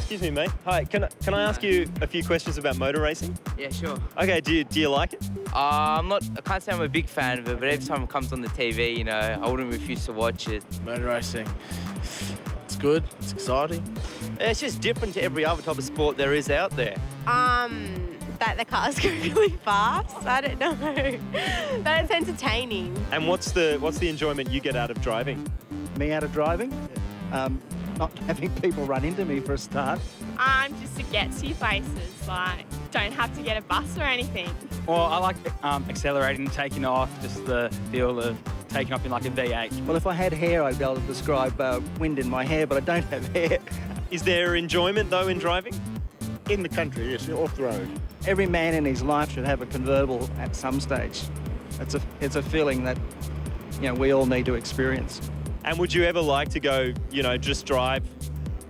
Excuse me, mate. Hi, can I ask you a few questions about motor racing? Yeah, sure. Okay, do you like it? I can't say I'm a big fan of it, but every time it comes on the TV, you know, I wouldn't refuse to watch it. Motor racing, it's good, it's exciting. It's just different to every other type of sport there is out there. That the cars go really fast. I don't know. That it's entertaining. And what's the enjoyment you get out of driving? Me out of driving? Not having people run into me for a start. Just to get to places, like, don't have to get a bus or anything. Well, I like accelerating and taking off, just the feel of taking off in like a V8. Well, if I had hair, I'd be able to describe wind in my hair, but I don't have hair. Is there enjoyment, though, in driving? In the country, yes, off the road. Every man in his life should have a convertible at some stage. It's a feeling that, you know, we all need to experience. And would you ever like to go, you know, just drive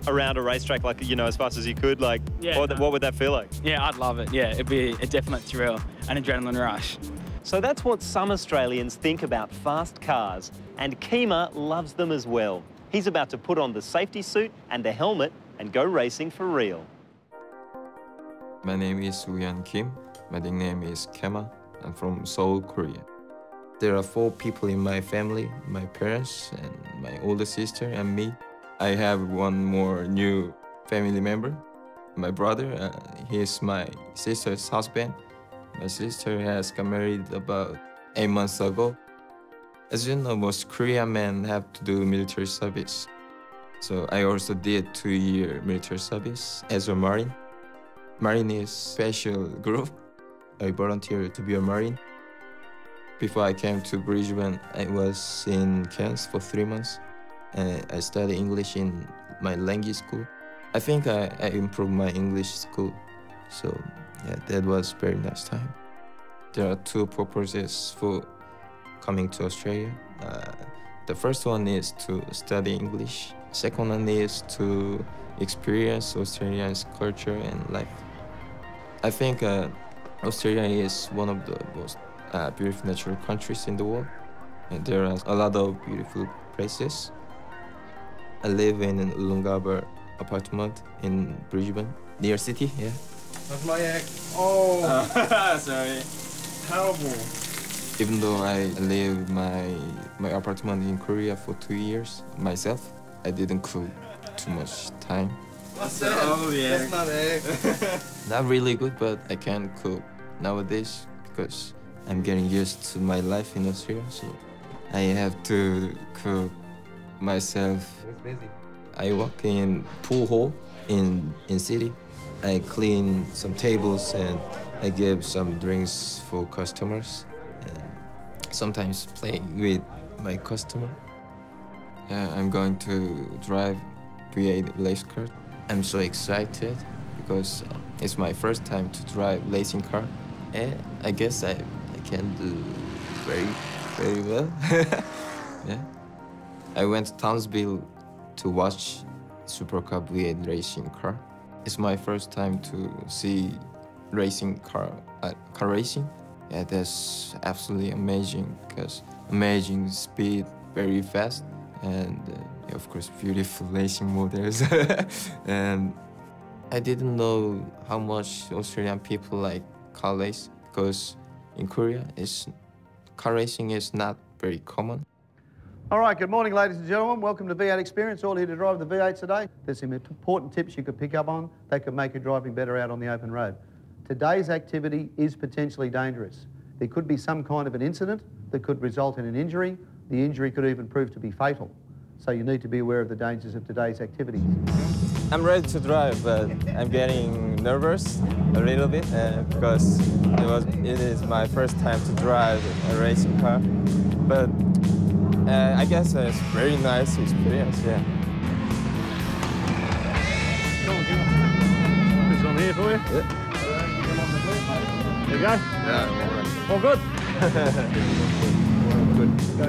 around a racetrack, like, you know, as fast as you could? Like, Yeah, what would that feel like? Yeah, I'd love it. Yeah, it'd be a definite thrill, an adrenaline rush. So that's what some Australians think about fast cars, and Kema loves them as well. He's about to put on the safety suit and the helmet and go racing for real. My name is Woo-Yeon Kim. My nickname is Kema. I'm from Seoul, Korea. There are 4 people in my family, my parents and my older sister and me. I have one more new family member, my brother. He's my sister's husband. My sister has got married about 8 months ago. As you know, most Korean men have to do military service. So I also did 2-year military service as a Marine. Marine is a special group. I volunteered to be a Marine. Before I came to Brisbane, I was in Cairns for 3 months. And I studied English in my language school. I think I improved my English school. So yeah, that was very nice time. There are 2 purposes for coming to Australia. The first one is to study English. Second one is to experience Australia's culture and life. I think Australia is one of the most beautiful natural countries in the world. And there are a lot of beautiful places. I live in an Ulungaba apartment in Brisbane, near city, yeah. That's my egg. Oh, Sorry. terrible. Even though I live my apartment in Korea for 2 years myself, I didn't cook too much time. What's that? Oh, yeah. That's not egg. Not really good, but I can cook nowadays because I'm getting used to my life in Australia, so I have to cook myself. I work in pool hall in city. I clean some tables and I give some drinks for customers. And sometimes play with my customer. Yeah, I'm going to drive V8 race car. I'm so excited because it's my first time to drive racing car. And I guess I can do very, very well. Yeah. I went to Townsville to watch Super Cup V8 racing car. It's my first time to see racing car racing. Yeah, that's absolutely amazing because amazing speed, very fast, and of course beautiful racing models. And I didn't know how much Australian people like car race because in Korea, car racing is not very common. All right, good morning, ladies and gentlemen. Welcome to V8 Experience. All here to drive the V8 today. There's some important tips you could pick up on that could make your driving better out on the open road. Today's activity is potentially dangerous. There could be some kind of an incident that could result in an injury. The injury could even prove to be fatal. So you need to be aware of the dangers of today's activities. I'm ready to drive, but I'm getting nervous a little bit because it is my first time to drive a racing car. But I guess it's a very nice experience, yeah. This one here for you? Yeah. There you go. Yeah, all good? good. Go.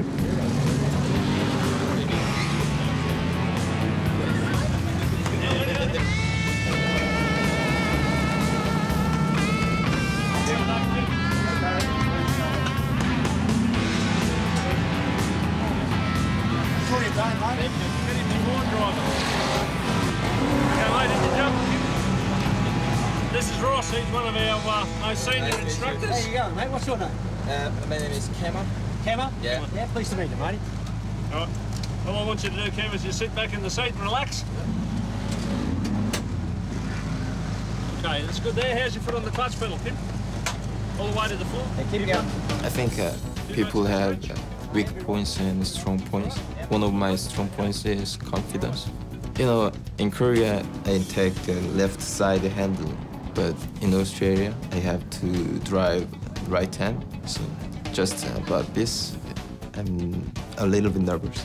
How high did you jump? He's one of our most senior instructors. There you go, mate. What's your name? My name is Kema. Kema? Yeah. Yeah, pleased to meet you, matey. All right. All I want you to do, Kema, is just sit back in the seat and relax. Okay, that's good there. How's your foot on the clutch pedal, Kim? All the way to the floor? Yeah, keep going. I think people have weak points and strong points. One of my strong points is confidence. You know, in Korea, I take the left side handle, but in Australia, I have to drive right hand. So just about this, I'm a little bit nervous.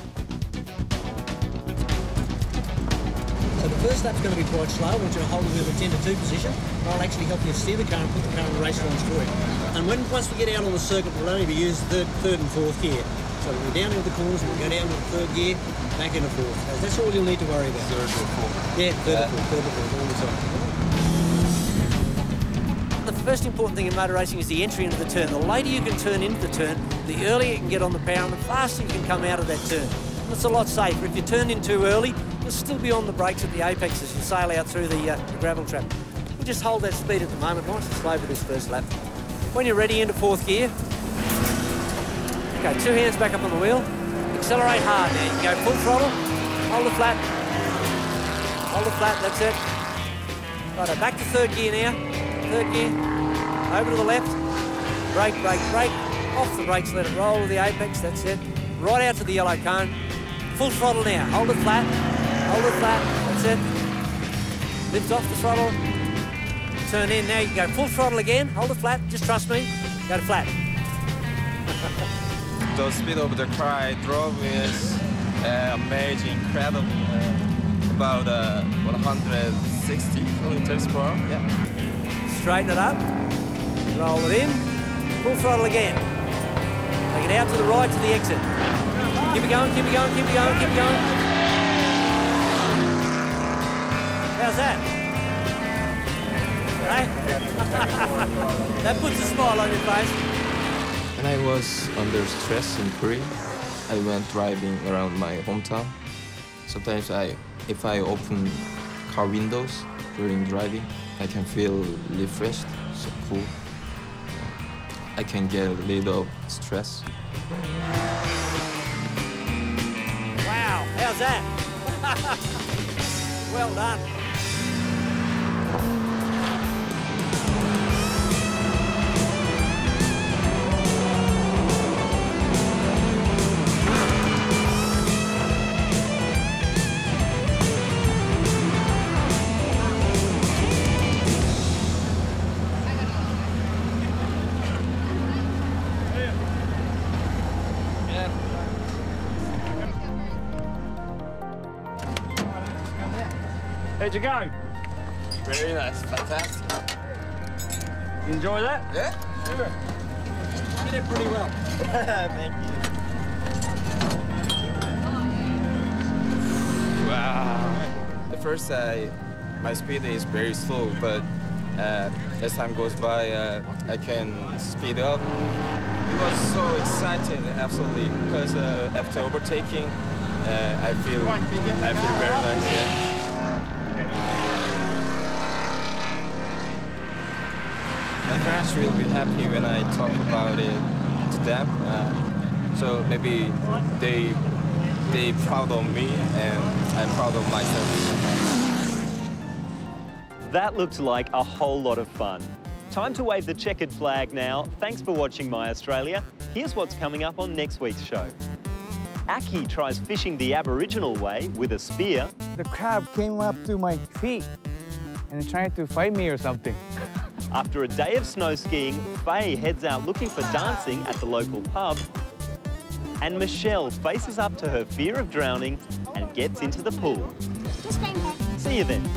So the first lap's going to be quite slow. I want you to hold it in a 10 to 2 position. I'll actually help you steer the car and put the car on the race lines for you. And once we get out on the circuit, we'll only be using third and fourth gear. So we'll go down into the corners, we'll go down to the third gear, back into fourth. That's all you'll need to worry about. Third or fourth? Yeah, third or fourth, all the time. The first important thing in motor racing is the entry into the turn. The later you can turn into the turn, the earlier you can get on the power and the faster you can come out of that turn. It's a lot safer. If you turn in too early, you'll still be on the brakes at the apex as you sail out through the gravel trap. We'll just hold that speed at the moment, nice and slow for this first lap. When you're ready, into fourth gear. Okay, 2 hands back up on the wheel. Accelerate hard now. You can go full throttle, hold it flat. Hold it flat, that's it. Right, back to third gear now. Third gear, over to the left. Brake, brake, brake. Off the brakes, let it roll to the apex, that's it. Right out to the yellow cone. Full throttle now, hold it flat. Hold it flat, that's it. Lift off the throttle. Turn in, now you can go full throttle again. Hold it flat, just trust me. Go to flat. The speed of the car I drove is amazing, incredible. About 160 kilometers per hour. Yeah. Straighten it up. Roll it in. Full throttle again. Take it out to the right to the exit. Keep it going, keep it going, keep it going, keep it going. How's that? Hey? That puts a smile on your face. When I was under stress in Korea, I went driving around my hometown. Sometimes if I open car windows during driving, I can feel refreshed, so cool. I can get a little stress. Wow, how's that? Well done. How'd you go? Very nice, fantastic. You enjoy that? Yeah, sure. You did pretty well. Thank you. Wow. The first, my speed is very slow, but as time goes by, I can speed up. It was so exciting, absolutely, because after overtaking, I feel very nice. Yeah. My parents will be happy when I talk about it to them. So maybe they proud of me and I'm proud of myself. That looked like a whole lot of fun. Time to wave the checkered flag now. Thanks for watching My Australia. Here's what's coming up on next week's show. Aki tries fishing the Aboriginal way with a spear. The crab came up to my feet and tried to fight me or something. After a day of snow skiing, Faye heads out looking for dancing at the local pub. And Michelle faces up to her fear of drowning and gets into the pool. See you then.